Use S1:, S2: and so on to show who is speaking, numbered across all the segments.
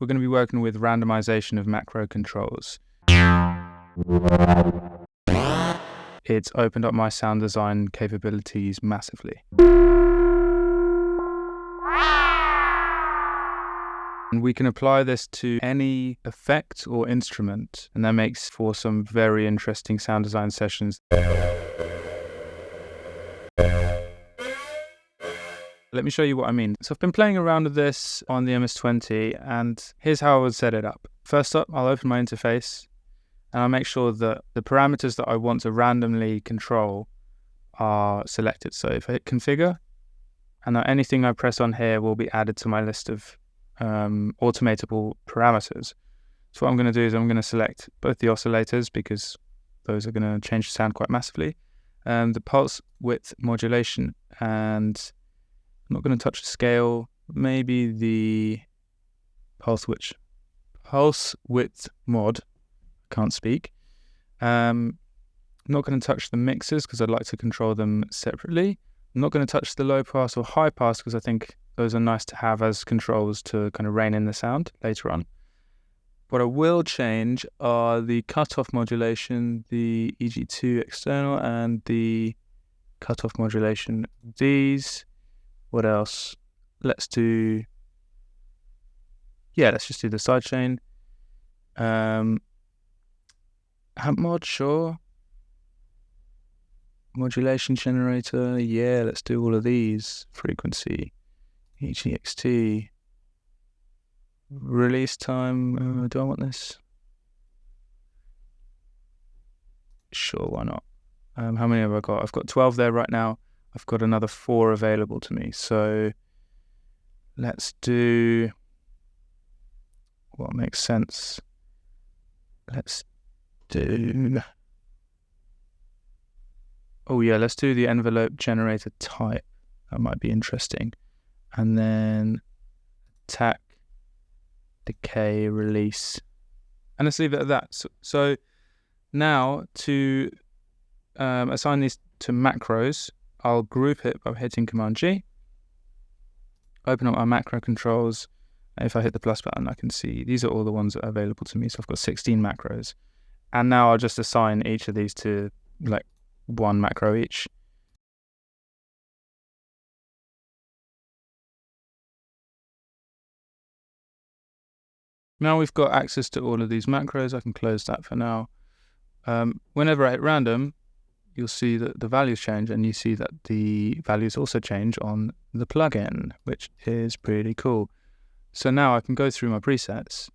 S1: we're going to be working with randomization of macro controls. It's opened up my sound design capabilities massively. And we can apply this to any effect or instrument, and that makes for some very interesting sound design sessions. Let me show you what I mean. So I've been playing around with this on the MS-20, and here's how I would set it up. First up, I'll open my interface, and I'll make sure that the parameters that I want to randomly control are selected. So if I hit configure, and now anything I press on here will be added to my list of automatable parameters. So what I'm going to do is I'm going to select both the oscillators, because those are going to change the sound quite massively, the pulse width modulation, and I'm not going to touch the scale, maybe the pulse width mod, can't speak. I'm not going to touch the mixers because I'd like to control them separately. I'm not going to touch the low pass or high pass because I think those are nice to have as controls to kind of rein in the sound later on. What I will change are the cutoff modulation, the EG2 external, and the cutoff modulation. These. What else? Let's just do the sidechain. Amp mod, sure. Modulation generator, yeah, let's do all of these. Frequency, EGXT. Release time, do I want this? Sure, why not? How many have I got? I've got 12 there right now. I've got another 4 available to me. So let's do what makes sense. Let's do... Oh yeah, let's do the envelope generator type. That might be interesting. And then attack, decay, release. And let's leave it at that. So now to assign these to macros, I'll group it by hitting Command G, open up my macro controls, and if I hit the plus button, I can see these are all the ones that are available to me. So I've got 16 macros. And now I'll just assign each of these to like 1 macro each. Now we've got access to all of these macros. I can close that for now. Whenever I hit random, you'll see that the values change, and you see that the values also change on the plugin, which is pretty cool. So now I can go through my presets.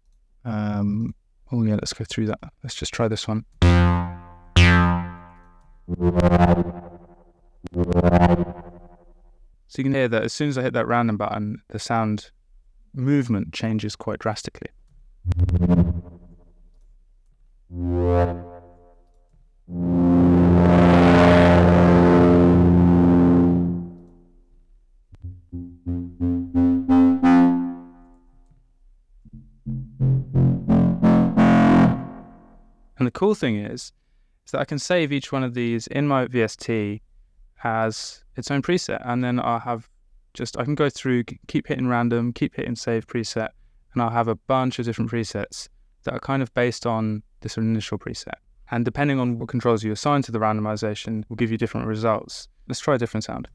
S1: Oh yeah, let's go through that. Let's just try this one. So you can hear that as soon as I hit that random button, the sound movement changes quite drastically. And the cool thing is that I can save each one of these in my VST as its own preset, and then I can go through, keep hitting random, keep hitting save preset, and I'll have a bunch of different presets that are kind of based on this initial preset. And depending on what controls you assign to the randomization will give you different results. Let's try a different sound.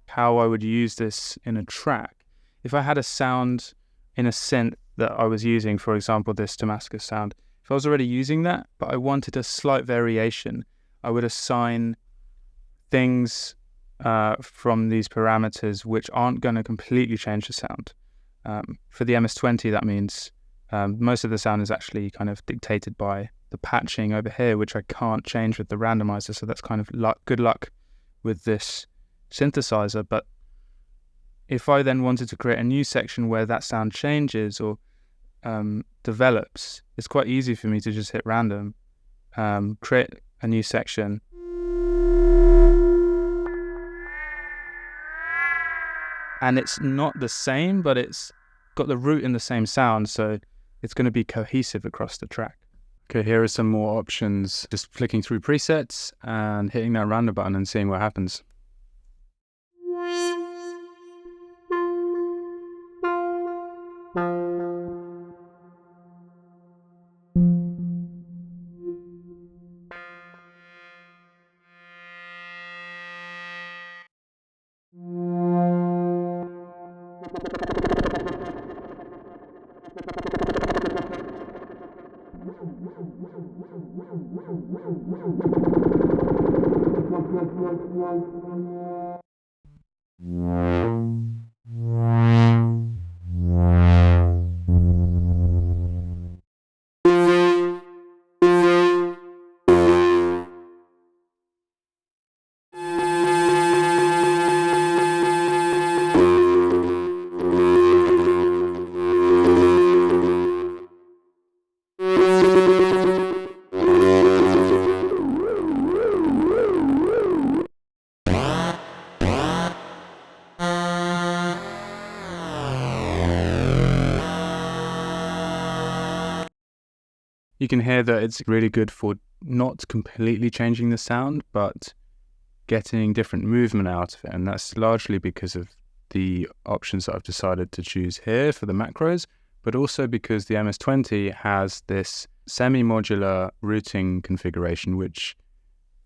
S1: How I would use this in a track. If I had a sound in a synth that I was using, for example, this Damascus sound, if I was already using that, but I wanted a slight variation, I would assign things from these parameters which aren't going to completely change the sound. For the MS-20, that means most of the sound is actually kind of dictated by the patching over here, which I can't change with the randomizer, so that's kind of good luck with this synthesizer. But if I then wanted to create a new section where that sound changes or develops, it's quite easy for me to just hit random, create a new section, and it's not the same, but it's got the root in the same sound, so it's going to be cohesive across the track. Okay, here are some more options. Just flicking through presets and hitting that random button and seeing what happens. You can hear that it's really good for not completely changing the sound, but getting different movement out of it. And that's largely because of the options that I've decided to choose here for the macros, but also because the MS-20 has this semi-modular routing configuration, which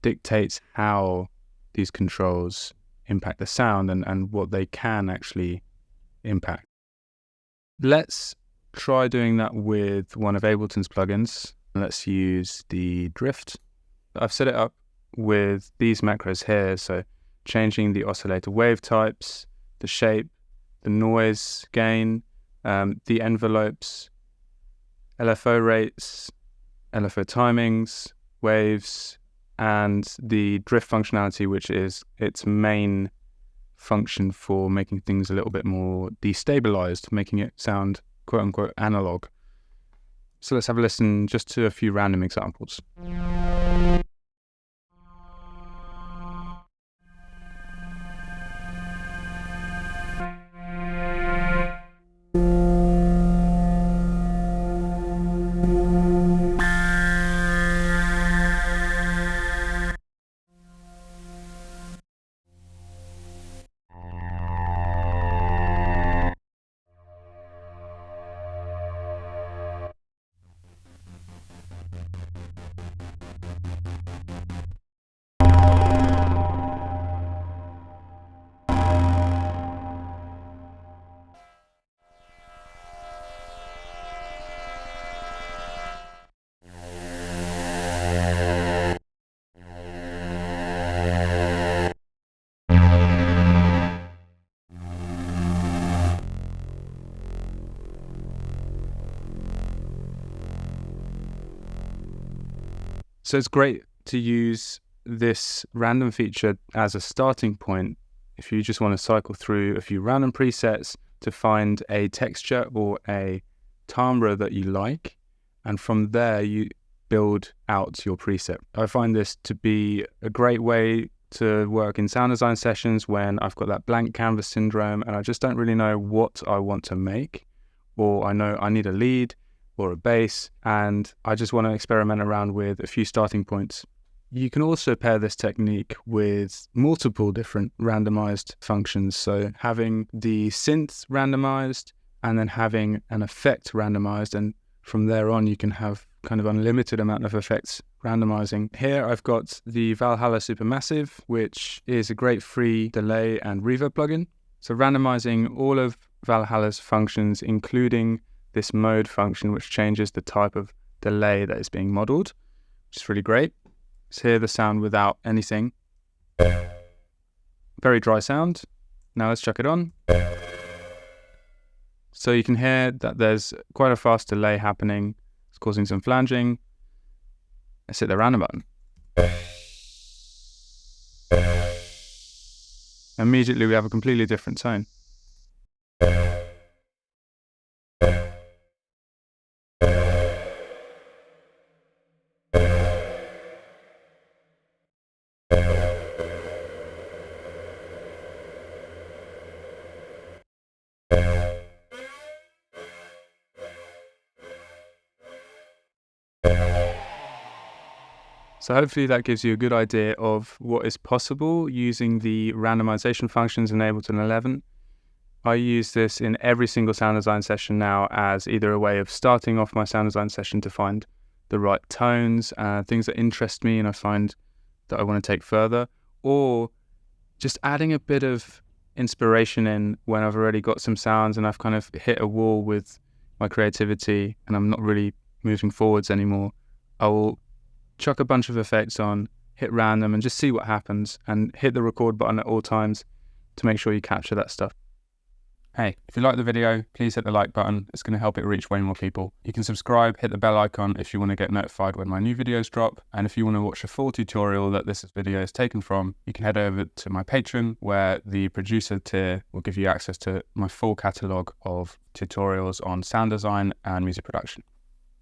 S1: dictates how these controls impact the sound and what they can actually impact. Let's try doing that with one of Ableton's plugins. Let's use the drift. I've set it up with these macros here, so changing the oscillator wave types, the shape, the noise gain, the envelopes, LFO rates, LFO timings, waves, and the drift functionality, which is its main function for making things a little bit more destabilized, making it sound quote-unquote analog. So let's have a listen just to a few random examples. So it's great to use this random feature as a starting point if you just want to cycle through a few random presets to find a texture or a timbre that you like, and from there you build out your preset. I find this to be a great way to work in sound design sessions when I've got that blank canvas syndrome and I just don't really know what I want to make, or I know I need a lead or a bass, and I just want to experiment around with a few starting points. You can also pair this technique with multiple different randomized functions. So having the synth randomized and then having an effect randomized, and from there on you can have kind of unlimited amount of effects randomizing. Here I've got the Valhalla Supermassive, which is a great free delay and reverb plugin. So randomizing all of Valhalla's functions, including this mode function, which changes the type of delay that is being modeled, which is really great. Let's hear the sound without anything. Very dry sound. Now let's chuck it on. So you can hear that there's quite a fast delay happening. It's causing some flanging. Let's hit the random button. Immediately we have a completely different tone. So hopefully that gives you a good idea of what is possible using the randomization functions in Ableton 11. I use this in every single sound design session now as either a way of starting off my sound design session to find the right tones, things that interest me and I find that I want to take further, or just adding a bit of inspiration in when I've already got some sounds and I've kind of hit a wall with my creativity and I'm not really moving forwards anymore. I will chuck a bunch of effects on, hit random and just see what happens, and hit the record button at all times to make sure you capture that stuff.
S2: Hey, if you like the video, please hit the like button. It's going to help it reach way more people. You can subscribe, hit the bell icon if you want to get notified when my new videos drop. And if you want to watch a full tutorial that this video is taken from, you can head over to my Patreon, where the producer tier will give you access to my full catalogue of tutorials on sound design and music production.